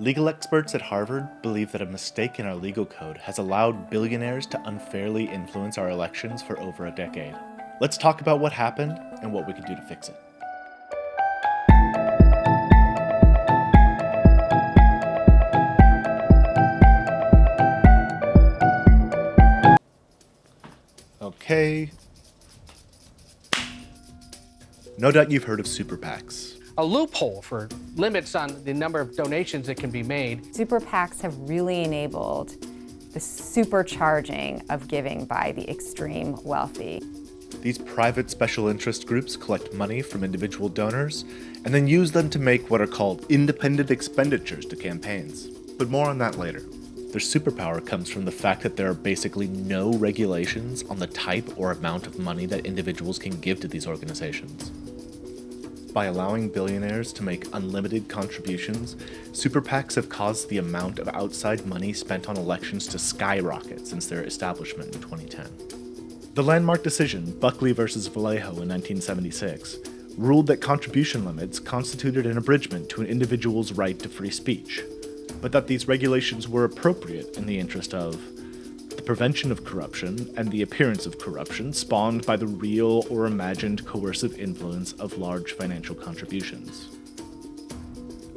Legal experts at Harvard believe that a mistake in our legal code has allowed billionaires to unfairly influence our elections for over a decade. Let's talk about what happened and what we can do to fix it. Okay. No doubt you've heard of super PACs. A loophole for limits on the number of donations that can be made. Super PACs have really enabled the supercharging of giving by the extreme wealthy. These private special interest groups collect money from individual donors and then use them to make what are called independent expenditures to campaigns. But more on that later. Their superpower comes from the fact that there are basically no regulations on the type or amount of money that individuals can give to these organizations. By allowing billionaires to make unlimited contributions, super PACs have caused the amount of outside money spent on elections to skyrocket since their establishment in 2010. The landmark decision, Buckley versus Vallejo in 1976, ruled that contribution limits constituted an abridgment to an individual's right to free speech, but that these regulations were appropriate in the interest of the prevention of corruption and the appearance of corruption spawned by the real or imagined coercive influence of large financial contributions.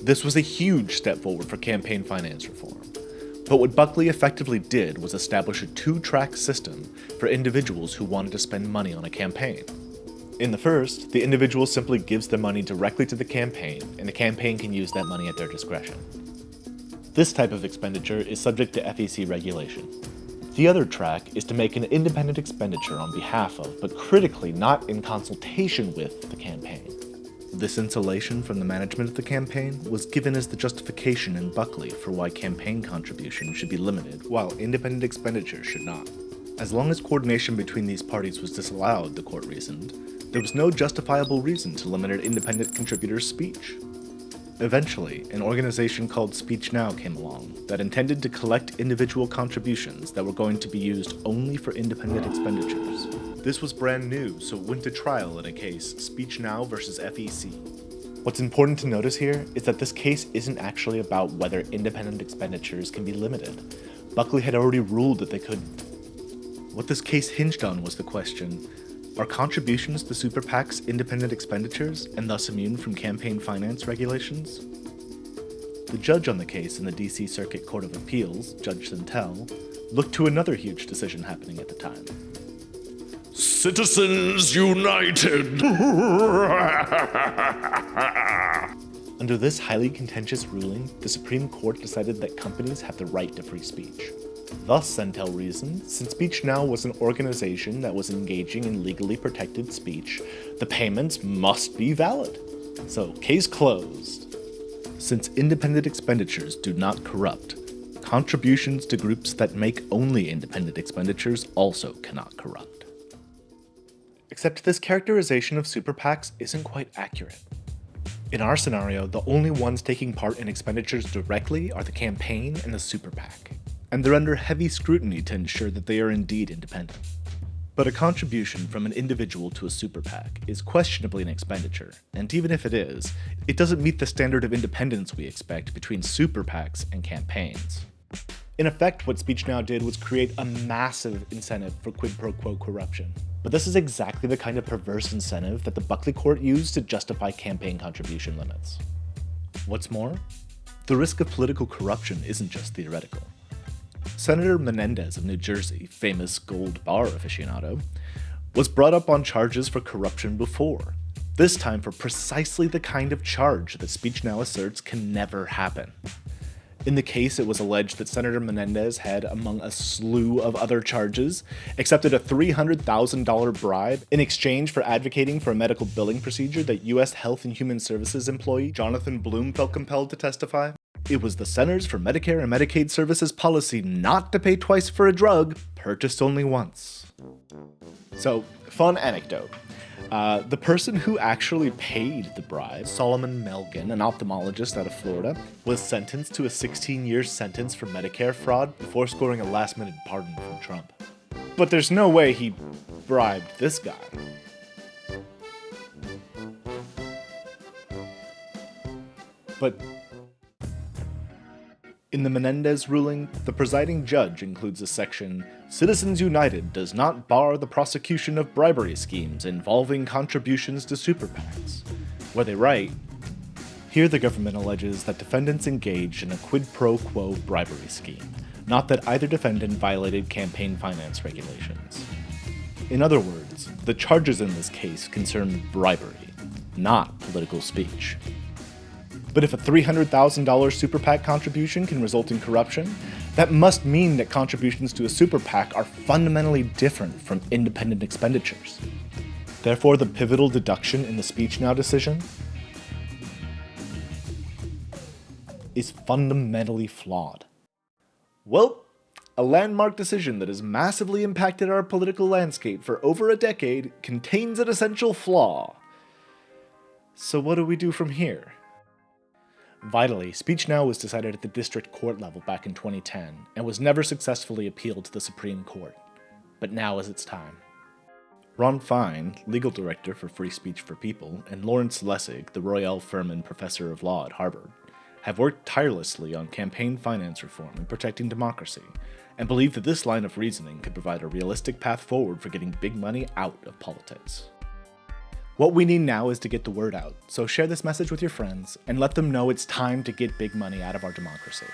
This was a huge step forward for campaign finance reform, but what Buckley effectively did was establish a two-track system for individuals who wanted to spend money on a campaign. In the first, the individual simply gives their money directly to the campaign, and the campaign can use that money at their discretion. This type of expenditure is subject to FEC regulation. The other track is to make an independent expenditure on behalf of, but critically not in consultation with, the campaign. This insulation from the management of the campaign was given as the justification in Buckley for why campaign contributions should be limited, while independent expenditures should not. As long as coordination between these parties was disallowed, the court reasoned, there was no justifiable reason to limit an independent contributor's speech. Eventually, an organization called Speech Now came along that intended to collect individual contributions that were going to be used only for independent expenditures. This was brand new, so it went to trial in a case, Speech Now versus FEC. What's important to notice here is that this case isn't actually about whether independent expenditures can be limited. Buckley had already ruled that they couldn't. What this case hinged on was the question, are contributions to super PACs independent expenditures and thus immune from campaign finance regulations? The judge on the case in the DC Circuit Court of Appeals, Judge Santel, looked to another huge decision happening at the time. Citizens United! Under this highly contentious ruling, the Supreme Court decided that companies have the right to free speech. Thus, Santel reasoned, since Speech Now was an organization that was engaging in legally protected speech, the payments must be valid. So, case closed. Since independent expenditures do not corrupt, contributions to groups that make only independent expenditures also cannot corrupt. Except this characterization of super PACs isn't quite accurate. In our scenario, the only ones taking part in expenditures directly are the campaign and the super PAC, and they're under heavy scrutiny to ensure that they are indeed independent. But a contribution from an individual to a super PAC is questionably an expenditure, and even if it is, it doesn't meet the standard of independence we expect between super PACs and campaigns. In effect, what Speech Now did was create a massive incentive for quid pro quo corruption. But this is exactly the kind of perverse incentive that the Buckley court used to justify campaign contribution limits. What's more, the risk of political corruption isn't just theoretical. Senator Menendez of New Jersey, famous gold bar aficionado, was brought up on charges for corruption before, this time for precisely the kind of charge that Speech Now asserts can never happen. In the case, it was alleged that Senator Menendez had, among a slew of other charges, accepted a $300,000 bribe in exchange for advocating for a medical billing procedure that U.S. Health and Human Services employee Jonathan Bloom felt compelled to testify. It was the Centers for Medicare and Medicaid Services policy not to pay twice for a drug, purchased only once. So, fun anecdote. The person who actually paid the bribe, Solomon Melgen, an ophthalmologist out of Florida, was sentenced to a 16-year sentence for Medicare fraud before scoring a last-minute pardon from Trump. But there's no way he bribed this guy. But In the Menendez ruling, the presiding judge includes a section, "Citizens United does not bar the prosecution of bribery schemes involving contributions to super PACs," where they write, "Here the government alleges that defendants engaged in a quid pro quo bribery scheme, not that either defendant violated campaign finance regulations." In other words, the charges in this case concern bribery, not political speech. But if a $300,000 super PAC contribution can result in corruption, that must mean that contributions to a super PAC are fundamentally different from independent expenditures. Therefore, the pivotal deduction in the Speech Now decision is fundamentally flawed. Well, a landmark decision that has massively impacted our political landscape for over a decade contains an essential flaw. So what do we do from here? Vitally, Speech Now was decided at the district court level back in 2010 and was never successfully appealed to the Supreme Court. But now is its time. Ron Fine, legal director for Free Speech for People, and Lawrence Lessig, the Royal Furman Professor of Law at Harvard, have worked tirelessly on campaign finance reform and protecting democracy, and believe that this line of reasoning could provide a realistic path forward for getting big money out of politics. What we need now is to get the word out, so share this message with your friends and let them know it's time to get big money out of our democracy.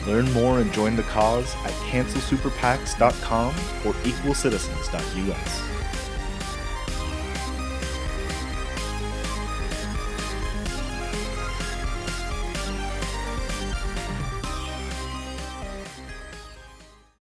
Learn more and join the cause at cancelsuperpacs.com or equalcitizens.us.